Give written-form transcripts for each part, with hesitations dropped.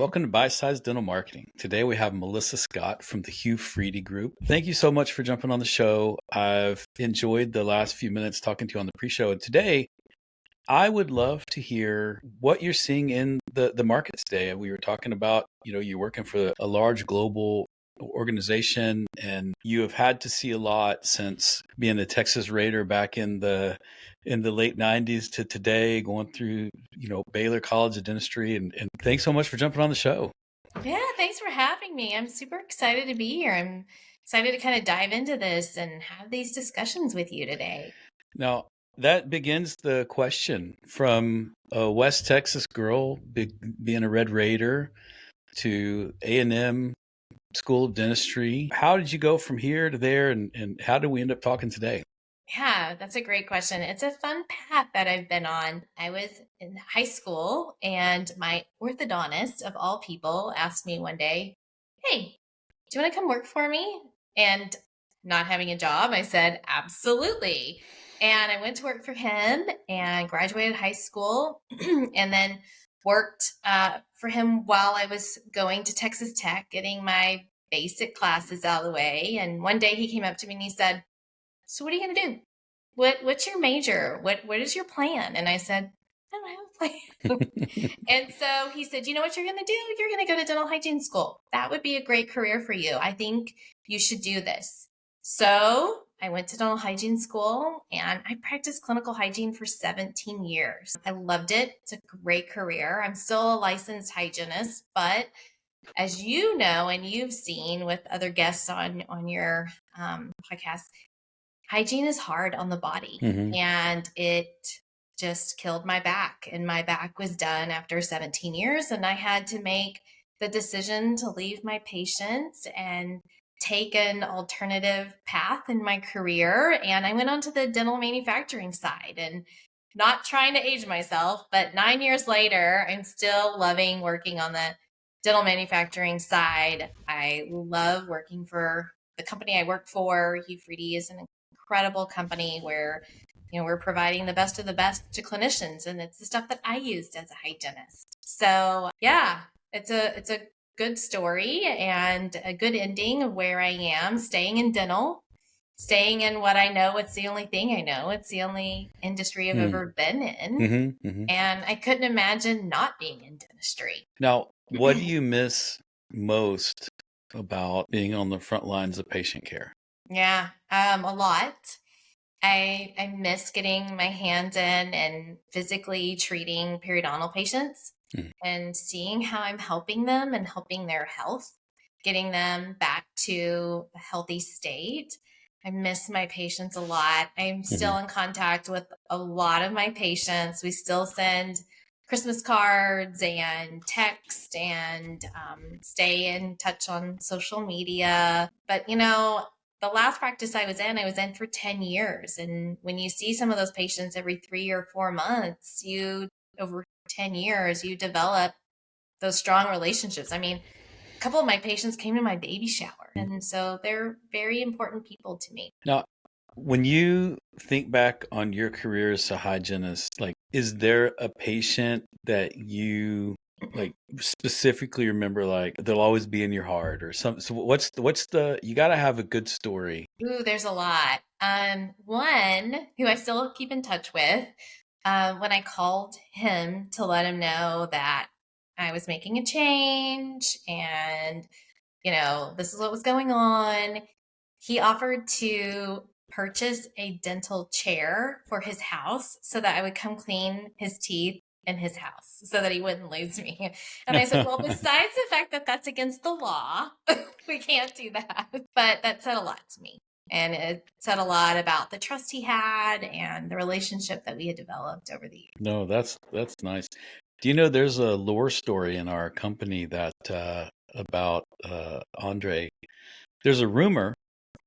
Welcome to Bite Size Dental Marketing. Today we have Melissa Scott from the Hugh Freedy Group. Thank you so much for jumping on the show. I've enjoyed the last few minutes talking to you on the pre-show. And today I would love to hear what you're seeing in the markets today. We were talking about, you're working for a large global organization and you have had to see a lot since being a Texas Raider back in the late 90s to today, going through, Baylor College of Dentistry. And thanks so much for jumping on the show. Yeah, thanks for having me. I'm super excited to be here. I'm excited to kind of dive into this and have these discussions with you today. Now, that begins the question from a West Texas girl being a Red Raider to A&M School of Dentistry. How did you go from here to there, and how did we end up talking today? Yeah, that's a great question. It's a fun path that I've been on. I was in high school and my orthodontist of all people asked me one day, "Hey, do you want to come work for me?" And not having a job, I said, "Absolutely." And I went to work for him and graduated high school and then worked for him while I was going to Texas Tech, getting my basic classes out of the way. And one day he came up to me and he said, "So what are you going to do? What's your major? What is your plan?" And I said, "I don't have a plan." And so he said, "You know what you're going to do? You're going to go to dental hygiene school. That would be a great career for you. I think you should do this." So I went to dental hygiene school and I practiced clinical hygiene for 17 years. I loved it. It's a great career. I'm still a licensed hygienist, but as you know, and you've seen with other guests on your podcast, hygiene is hard on the body. Mm-hmm. And it just killed my back. And my back was done after 17 years. And I had to make the decision to leave my patients and take an alternative path in my career. And I went onto the dental manufacturing side, and not trying to age myself, but 9 years later, I'm still loving working on the dental manufacturing side. I love working for the company I work for. Hugh Freedy is an incredible company where we're providing the best of the best to clinicians, and it's the stuff that I used as a hygienist. So yeah, it's a good story and a good ending of where I am, staying in dental, staying in what I know. It's the only thing I know. It's the only industry I've ever been in. Mm-hmm, mm-hmm. And I couldn't imagine not being in dentistry. Now, what do you miss most about being on the front lines of patient care? Yeah, a lot. I miss getting my hands in and physically treating periodontal patients and seeing how I'm helping them and helping their health, getting them back to a healthy state. I miss my patients a lot. I'm still in contact with a lot of my patients. We still send Christmas cards and text and stay in touch on social media. But, the last practice I was in for 10 years. And when you see some of those patients every 3 or 4 months, over 10 years, you develop those strong relationships. I mean, a couple of my patients came to my baby shower. And so they're very important people to me. Now, when you think back on your career as a hygienist, is there a patient that you specifically remember, they'll always be in your heart or something? So you got to have a good story. Ooh, there's a lot. One who I still keep in touch with, when I called him to let him know that I was making a change and, this is what was going on, he offered to purchase a dental chair for his house so that I would come clean his teeth in his house so that he wouldn't lose me. And I said, well, besides the fact that that's against the law, we can't do that. But that said a lot to me. And it said a lot about the trust he had and the relationship that we had developed over the years. No, that's nice. Do you know there's a lore story in our company that about Andre? There's a rumor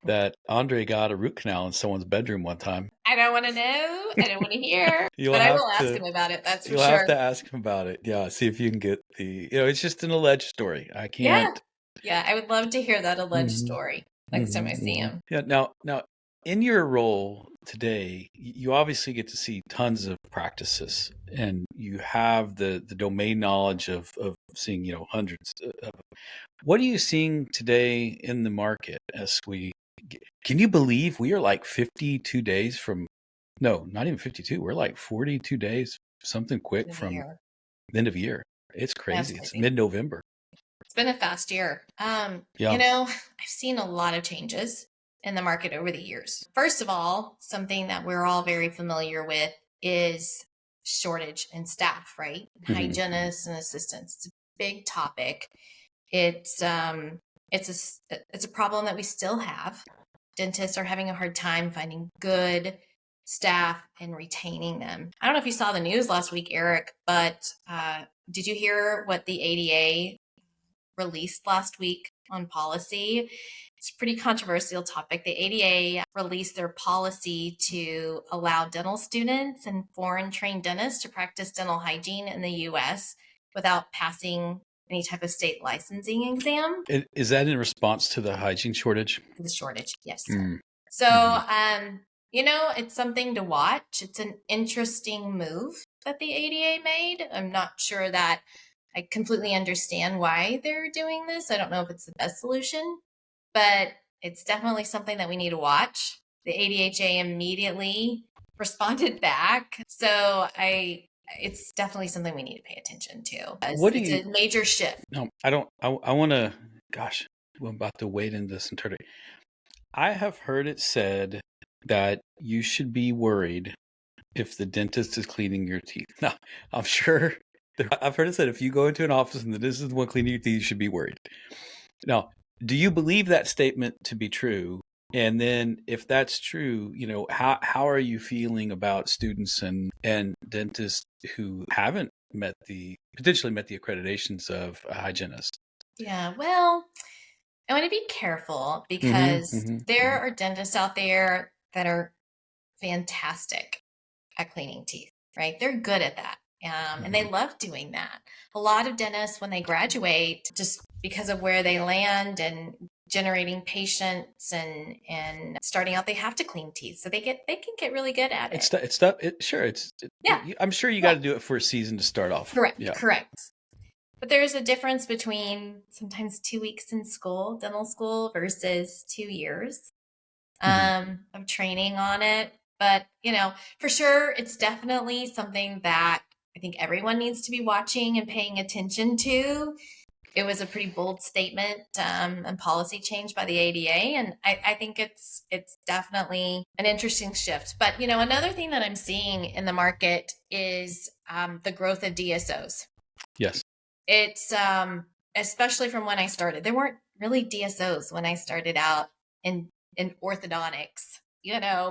that Andre got a root canal in someone's bedroom one time. I don't want to know. I don't want to hear. But I will ask him about it. That's for sure. You'll have to ask him about it. Yeah, see if you can get it's just an alleged story. I can't. Yeah, I would love to hear that alleged story next time I see him. Yeah. Now, in your role today, you obviously get to see tons of practices, and you have the domain knowledge of seeing, hundreds of. What are you seeing today in the market can you believe we are like 52 days from, no, not even 52. We're like 42 days, something quick Of the from year. the end of year. It's Yeah, it's crazy. It's crazy. mid-November. It's been a fast year. Yeah. I've seen a lot of changes in the market over the years. First of all, something that we're all very familiar with is shortage in staff, right? Hygienists and assistants. It's a big topic. It's it's a problem that we still have. Dentists are having a hard time finding good staff and retaining them. I don't know if you saw the news last week, Eric, but did you hear what the ADA released last week on policy? It's a pretty controversial topic. The ADA released their policy to allow dental students and foreign trained dentists to practice dental hygiene in the US without passing any type of state licensing exam. Is that in response to the hygiene shortage? The shortage, yes. Mm. So, it's something to watch. It's an interesting move that the ADA made. I'm not sure that I completely understand why they're doing this. I don't know if it's the best solution, but it's definitely something that we need to watch. The ADHA immediately responded back. So it's definitely something we need to pay attention to. It's a major shift. No, I don't. I want to. Gosh, I'm about to wade into this entirely. I have heard it said that you should be worried if the dentist is cleaning your teeth. Now, I'm sure I've heard it said if you go into an office and the dentist is the one cleaning your teeth, you should be worried. Now, do you believe that statement to be true? And then if that's true, how are you feeling about students and dentists who haven't potentially met the accreditations of a hygienist? Yeah, well, I want to be careful because there are dentists out there that are fantastic at cleaning teeth, right? They're good at that. And they love doing that. A lot of dentists, when they graduate, just because of where they land and generating patients and starting out, they have to clean teeth. So they can get really good at it. I'm sure you got to do it for a season to start off. Correct. Yeah. Correct. But there's a difference between sometimes 2 weeks in school, dental school, versus 2 years of training on it. But, for sure, it's definitely something that I think everyone needs to be watching and paying attention to. It was a pretty bold statement and policy change by the ADA. And I think it's definitely an interesting shift. But, another thing that I'm seeing in the market is the growth of DSOs. Yes. It's especially from when I started. There weren't really DSOs when I started out in orthodontics,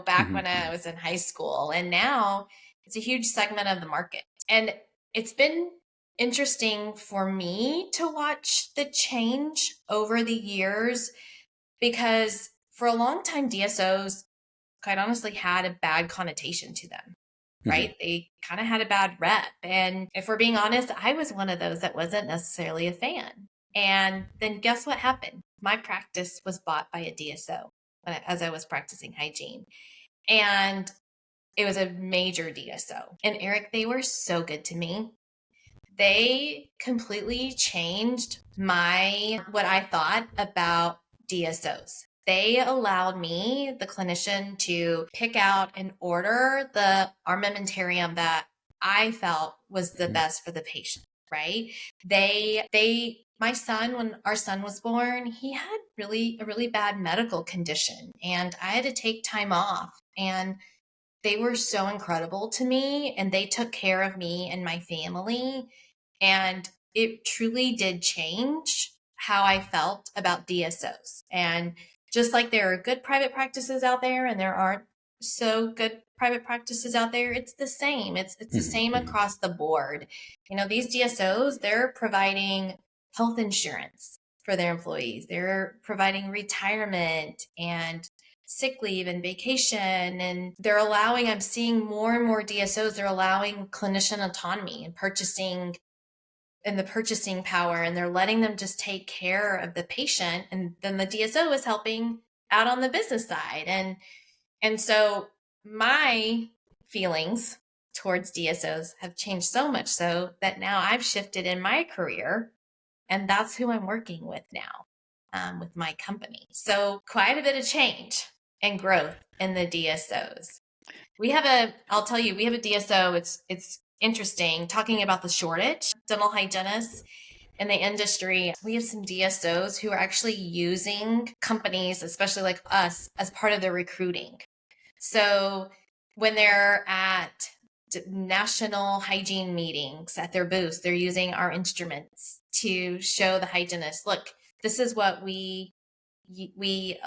back when I was in high school. And now it's a huge segment of the market. And it's been interesting for me to watch the change over the years because for a long time, DSOs quite honestly had a bad connotation to them. Right? They kind of had a bad rep. And if we're being honest, I was one of those that wasn't necessarily a fan. And then guess what happened? My practice was bought by a DSO as I was practicing hygiene. And it was a major DSO. And Eric, they were so good to me. They completely changed what I thought about DSOs. They allowed me, the clinician, to pick out and order the armamentarium that I felt was the best for the patient, right? My son, when our son was born, he had a really bad medical condition and I had to take time off, and they were so incredible to me and they took care of me and my family. And it truly did change how I felt about DSOs. And just like there are good private practices out there and there aren't so good private practices out there, it's the same. It's the same across the board. These DSOs, they're providing health insurance for their employees. They're providing retirement and sick leave and vacation. And I'm seeing more and more DSOs, they're allowing clinician autonomy and the purchasing power, and they're letting them just take care of the patient. And then the DSO is helping out on the business side. And so my feelings towards DSOs have changed so much so that now I've shifted in my career, and that's who I'm working with now, with my company. So quite a bit of change and growth in the DSOs. I'll tell you, we have a DSO. It's interesting talking about the shortage, dental hygienists in the industry. We have some DSOs who are actually using companies, especially like us, as part of their recruiting. So when they're at national hygiene meetings at their booths, they're using our instruments to show the hygienist, look, this is what we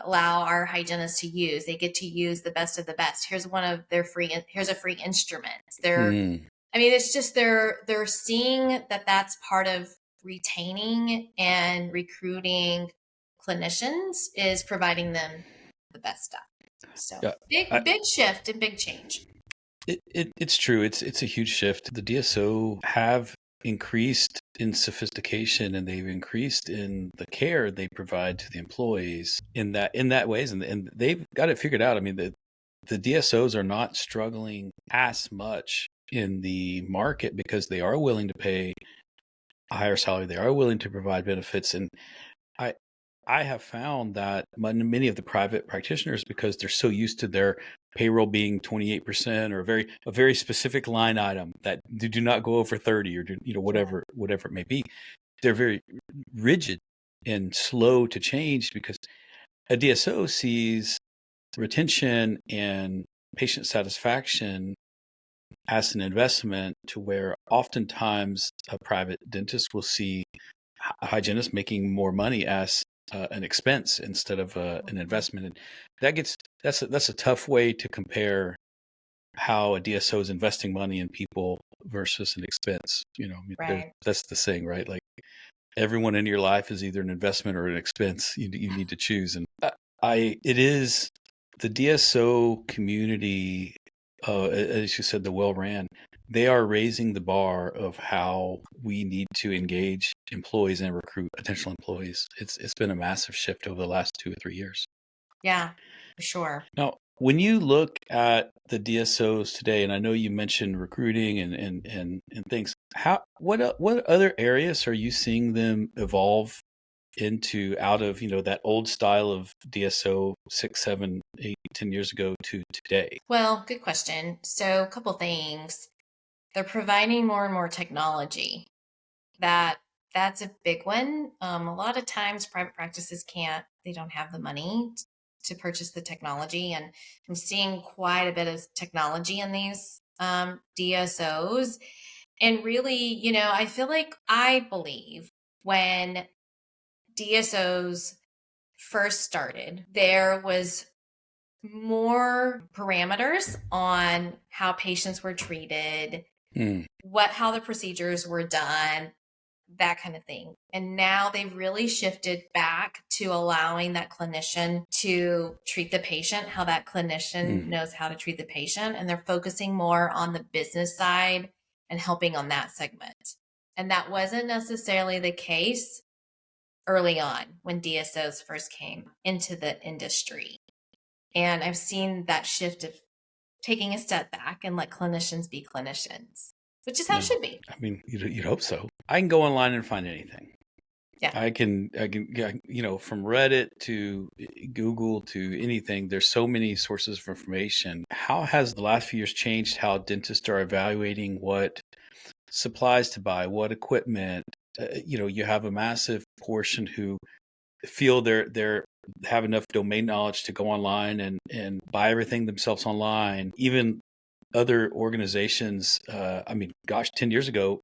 allow our hygienists to use. They get to use the best of the best. Here's here's a free instrument. I mean, it's just they're seeing that that's part of retaining and recruiting clinicians is providing them the best stuff. So big shift and big change. It's true. It's a huge shift. The DSO have increased in sophistication, and they've increased in the care they provide to the employees in that ways, and they've got it figured out. I mean, the DSOs are not struggling as much in the market because they are willing to pay a higher salary. They are willing to provide benefits, and I have found that many of the private practitioners, because they're so used to their payroll being 28% or a very specific line item that do not go over 30 or whatever it may be, they're very rigid and slow to change because a DSO sees retention and patient satisfaction as an investment, to where oftentimes a private dentist will see a hygienist making more money as an expense instead of an investment. And that's a tough way to compare how a DSO is investing money in people versus an expense. Right. That's the saying, right? Like, everyone in your life is either an investment or an expense. You need to choose. And it is the DSO community, as you said, the well ran. They are raising the bar of how we need to engage employees and recruit potential employees. It's been a massive shift over the last 2 or 3 years. Yeah, for sure. Now, when you look at the DSOs today, and I know you mentioned recruiting and things, what other areas are you seeing them evolve into, out of that old style of DSO 6, 7, 8, 10 years ago to today? Well, good question. So a couple things. They're providing more and more technology. That's a big one. A lot of times private practices they don't have the money to purchase the technology. And I'm seeing quite a bit of technology in these DSOs. And really, I believe when DSOs first started, there was more parameters on how patients were treated, how the procedures were done, that kind of thing. And now they've really shifted back to allowing that clinician to treat the patient, how that clinician knows how to treat the patient. And they're focusing more on the business side and helping on that segment. And that wasn't necessarily the case early on when DSOs first came into the industry. And I've seen that shift of taking a step back and let clinicians be clinicians, which is how it should be. I mean, you'd hope so. I can go online and find anything. Yeah. I can, from Reddit to Google to anything, there's so many sources of information. How has the last few years changed how dentists are evaluating what supplies to buy, what equipment? You have a massive portion who feel they're have enough domain knowledge to go online and buy everything themselves online. Even other organizations, 10 years ago,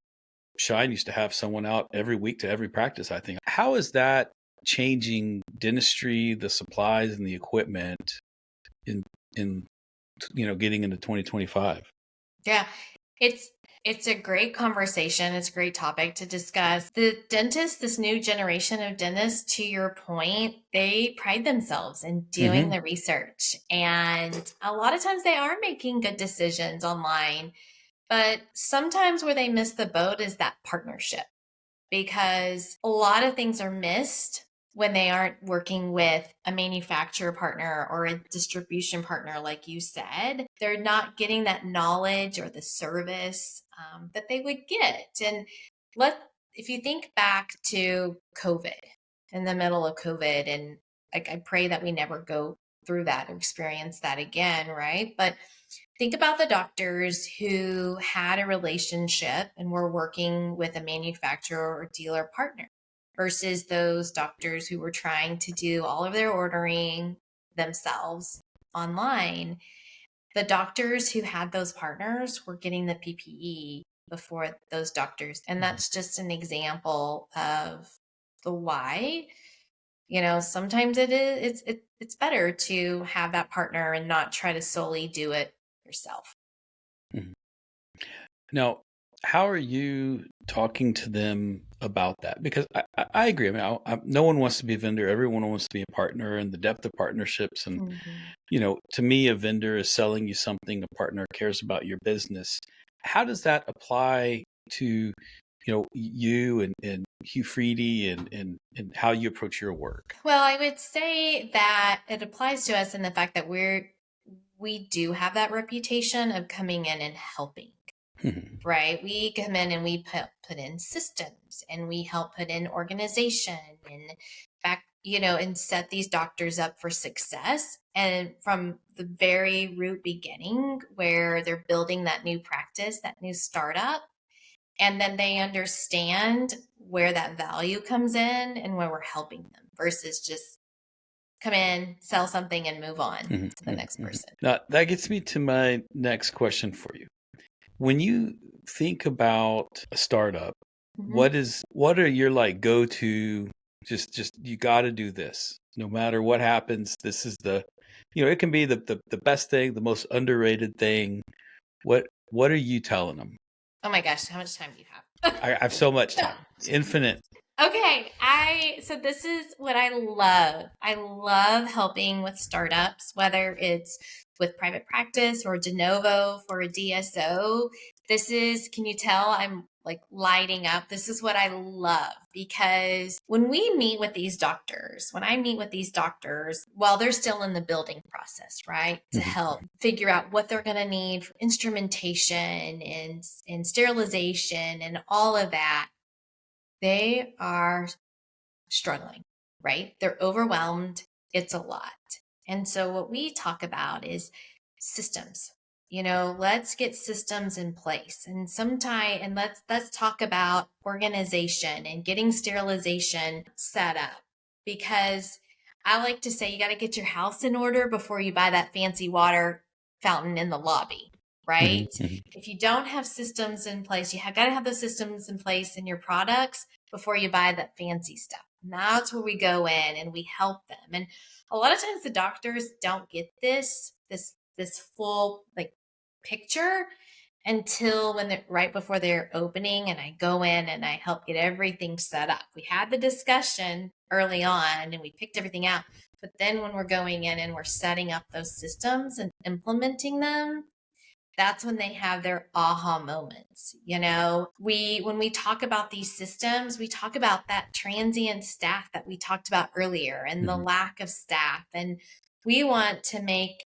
Shine used to have someone out every week to every practice, I think. How is that changing dentistry, the supplies and the equipment in getting into 2025? Yeah. It's a great conversation. It's a great topic to discuss. The dentists, this new generation of dentists, to your point, they pride themselves in doing the research. And a lot of times they are making good decisions online. But sometimes where they miss the boat is that partnership, because a lot of things are missed when they aren't working with a manufacturer partner or a distribution partner, like you said, they're not getting that knowledge or the service that they would get. And if you think back to COVID, in the middle of COVID, and like I pray that we never go through that or experience that again, right? But think about the doctors who had a relationship and were working with a manufacturer or dealer partner versus those doctors who were trying to do all of their ordering themselves online. The doctors who had those partners were getting the PPE before those doctors. And that's just an example of the why. Sometimes it's better to have that partner and not try to solely do it yourself. Mhm. Now, how are you talking to them about that? Because I agree. I mean, no one wants to be a vendor. Everyone wants to be a partner, and the depth of partnerships. And, Mhm. to me, a vendor is selling you something. A partner cares about your business. How does that apply to, you and Hugh Freedy and how you approach your work? Well, I would say that it applies to us in the fact that we do have that reputation of coming in and helping. Mhm. Right? We come in and we put in systems and we help put in organization and back, and set these doctors up for success. And from the very root beginning, where they're building that new practice, that new startup, and then they understand where that value comes in and where we're helping them versus just come in, sell something, and move on Mhm, to the mhm, next mhm. person. Now, that gets me to my next question for you. When you think about a startup, Mhm. what are your like go-to just you got to do this. No matter what happens, this is it can be the best thing, the most underrated thing. What are you telling them? Oh my gosh, how much time do you have? I have so much time. Infinite. Okay, so this is what I love. I love helping with startups, whether it's with private practice or de novo for a DSO. Can you tell I'm like lighting up? This is what I love because when I meet with these doctors, while they're still in the building process, right, to Mhm, help figure out what they're going to need for instrumentation and sterilization and all of that, they are struggling, right? They're overwhelmed. It's a lot. And so what we talk about is systems. Let's get systems in place. And let's talk about organization and getting sterilization set up because I like to say you got to get your house in order before you buy that fancy water fountain in the lobby, mhm, right? mhm, If you don't have systems in place, you have got to have those systems in place in your products before you buy that fancy stuff. And that's where we go in and we help them. And a lot of times the doctors don't get this full like picture until when they're right before they're opening, and I go in and I help get everything set up. We had the discussion early on and we picked everything out. But then when we're going in and we're setting up those systems and implementing them, that's when they have their aha moments. When we talk about these systems, we talk about that transient staff that we talked about earlier and the mhm, lack of staff. And we want to make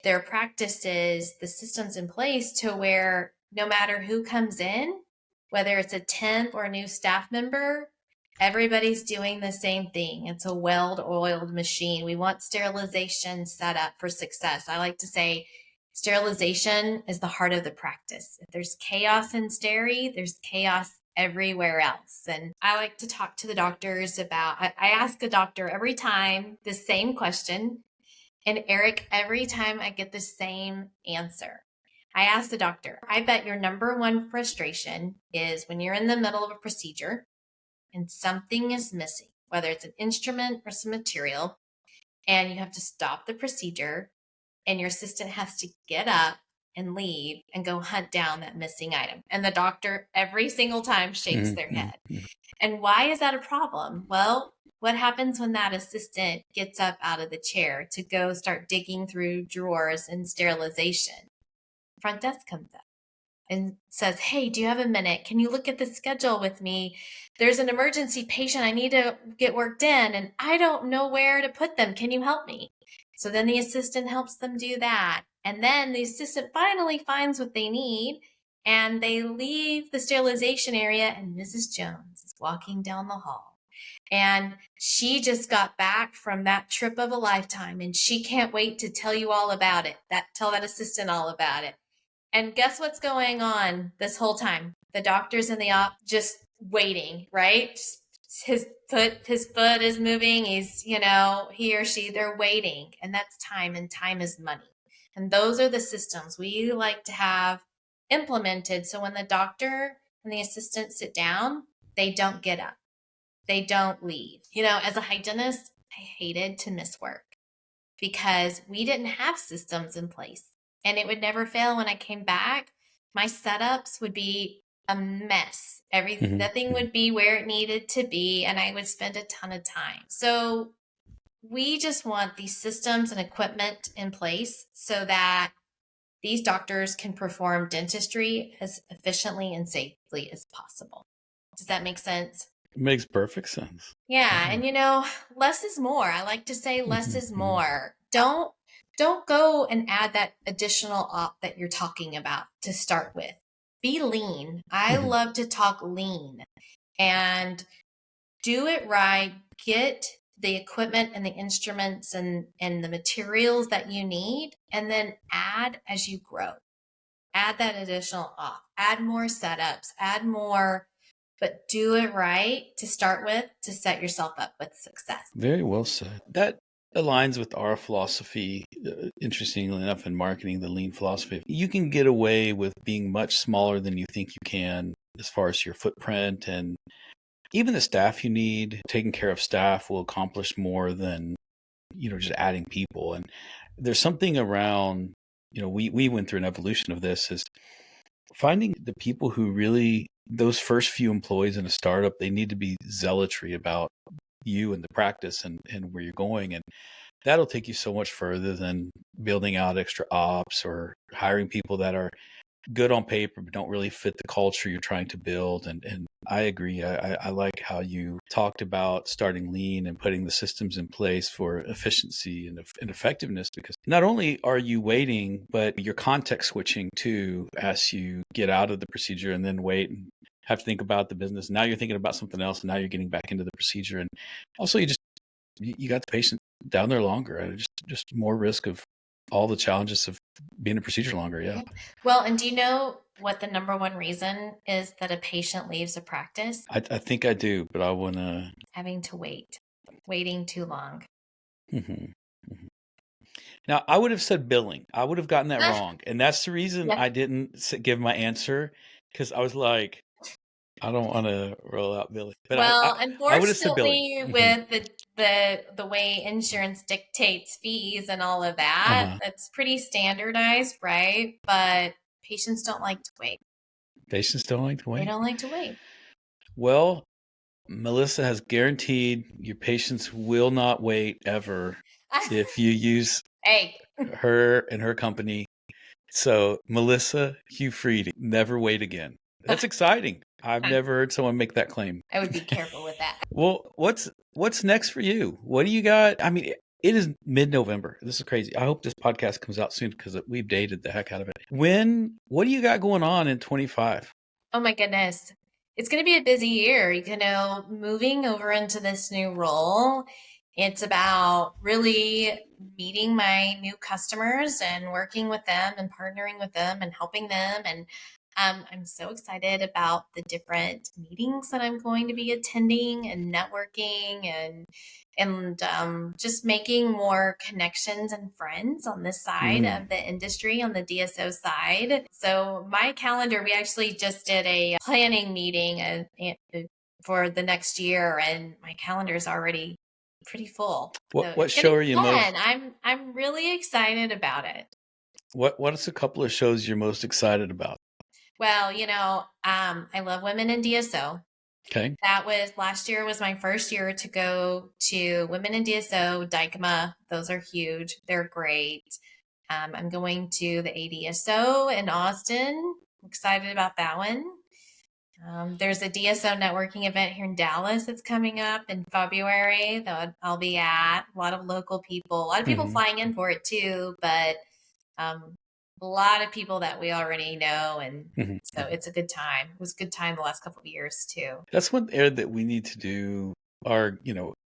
their practices, the systems in place to where no matter who comes in, whether it's a temp or a new staff member, everybody's doing the same thing. It's a well-oiled machine. We want sterilization set up for success. I like to say sterilization is the heart of the practice. If there's chaos in steri, there's chaos everywhere else. And I like to talk to the doctors I ask a doctor every time the same question. And Eric, every time I get the same answer. I ask the doctor, I bet your number one frustration is when you're in the middle of a procedure and something is missing, whether it's an instrument or some material, and you have to stop the procedure and your assistant has to get up and leave and go hunt down that missing item. And the doctor every single time shakes mhm, their mhm, head. mhm. And why is that a problem? Well, what happens when that assistant gets up out of the chair to go start digging through drawers and sterilization? Front desk comes up. and says, hey, do you have a minute? Can you look at the schedule with me? There's an emergency patient. I need to get worked in and I don't know where to put them. Can you help me? So then the assistant helps them do that. And then the assistant finally finds what they need and they leave the sterilization area and Mrs. Jones is walking down the hall. And she just got back from that trip of a lifetime and she can't wait to tell you all about it. Tell that assistant all about it. And guess what's going on this whole time? The doctor's in the op just waiting, right? His foot is moving. He's, he or she, they're waiting. And that's time, and time is money. And those are the systems we like to have implemented. So when the doctor and the assistant sit down, they don't get up. They don't leave. As a hygienist, I hated to miss work because we didn't have systems in place. And it would never fail when I came back. My setups would be a mess. Nothing would be where it needed to be, and I would spend a ton of time. So we just want these systems and equipment in place so that these doctors can perform dentistry as efficiently and safely as possible. Does that make sense? It makes perfect sense. Yeah. And less is more. I like to say less is more. Don't go and add that additional op that you're talking about to start with. Be lean. I love to talk lean and do it right. Get the equipment and the instruments and the materials that you need, and then add as you grow. Add that additional op. Add more setups. Add more. But do it right to start with to set yourself up with success. Very well said. That aligns with our philosophy, interestingly enough, in marketing, the lean philosophy. You can get away with being much smaller than you think you can as far as your footprint, and even the staff you need. Taking care of staff will accomplish more than, just adding people. And there's something around, we went through an evolution of this, is finding the people who really, those first few employees in a startup, they need to be zealotry about you and the practice and where you're going. And that'll take you so much further than building out extra ops or hiring people that are good on paper but don't really fit the culture you're trying to build. And I agree. I like how you talked about starting lean and putting the systems in place for efficiency and effectiveness, because not only are you waiting, but you're context switching too as you get out of the procedure and then wait and have to think about the business. Now you're thinking about something else, and now you're getting back into the procedure. And also you got the patient down there longer, and just more risk of all the challenges of being a procedure longer. Yeah. Well, and do you know what the number one reason is that a patient leaves a practice? I think I do, but I want to... Having to waiting too long. Now, I would have said billing. I would have gotten that wrong. And that's the reason I didn't give my answer, because I was like, I don't want to roll out billing. But unfortunately, with the way insurance dictates fees and all of that, that's pretty standardized, right? But patients don't like to wait. Patients don't like to wait? They don't like to wait. Well, Melissa has guaranteed your patients will not wait ever if you use her and her company. So, Melissa Hugh-Friedy, never wait again. That's exciting. I've never heard someone make that claim. I would be careful with that. Well, what's next for you? What do you got? I mean, it is mid-November. This is crazy. I hope this podcast comes out soon because we've dated the heck out of it. What do you got going on in 25? Oh my goodness. It's going to be a busy year, moving over into this new role. It's about really meeting my new customers and working with them and partnering with them and helping them. And I'm so excited about the different meetings that I'm going to be attending and networking and just making more connections and friends on this side of the industry, on the DSO side. So my calendar, we actually just did a planning meeting for the next year, and my calendar is already pretty full. What show are you most? I'm really excited about it. What's a couple of shows you're most excited about? Well, I love Women in DSO. Okay. That was last year was my first year to go to Women in DSO, DICMA. Those are huge. They're great. I'm going to the ADSO in Austin excited about that one. There's a DSO networking event here in Dallas that's coming up in February that I'll be at. A lot of local people, a lot of people Hmm. flying in for it too, but um, a lot of people that we already know. And Hmm. so it's a good time. It was a good time the last couple of years too. That's one area that we need to do. Our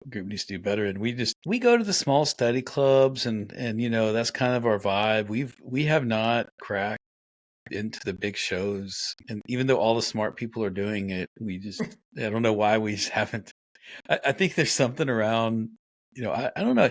group needs to do better, and we go to the small study clubs, and that's kind of our vibe. We have not cracked into the big shows, and even though all the smart people are doing it, I don't know why we just haven't. I think there's something around, I don't know.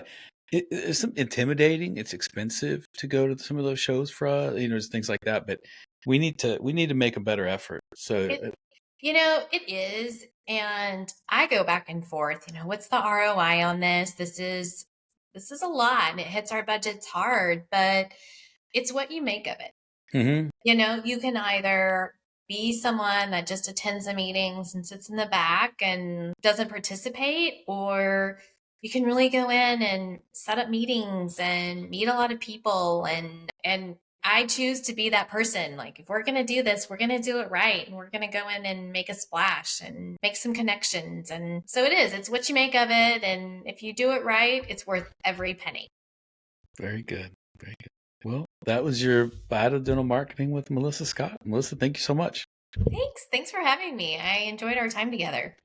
It's some intimidating. It's expensive to go to some of those shows for us, there's things like that. But we need to make a better effort. So, It, it is. And I go back and forth, what's the ROI on this? This is a lot and it hits our budgets hard, but it's what you make of it. hmm You can either be someone that just attends the meetings and sits in the back and doesn't participate, or you can really go in and set up meetings and meet a lot of people and I choose to be that person. Like, if we're going to do this, we're going to do it right. And we're going to go in and make a splash and make some connections. And so it's what you make of it. And if you do it right, it's worth every penny. very good, very good. Well, that was your Bite of Dental Marketing with Melissa Scott. Melissa, thank you so much. Thanks. Thanks for having me. I enjoyed our time together.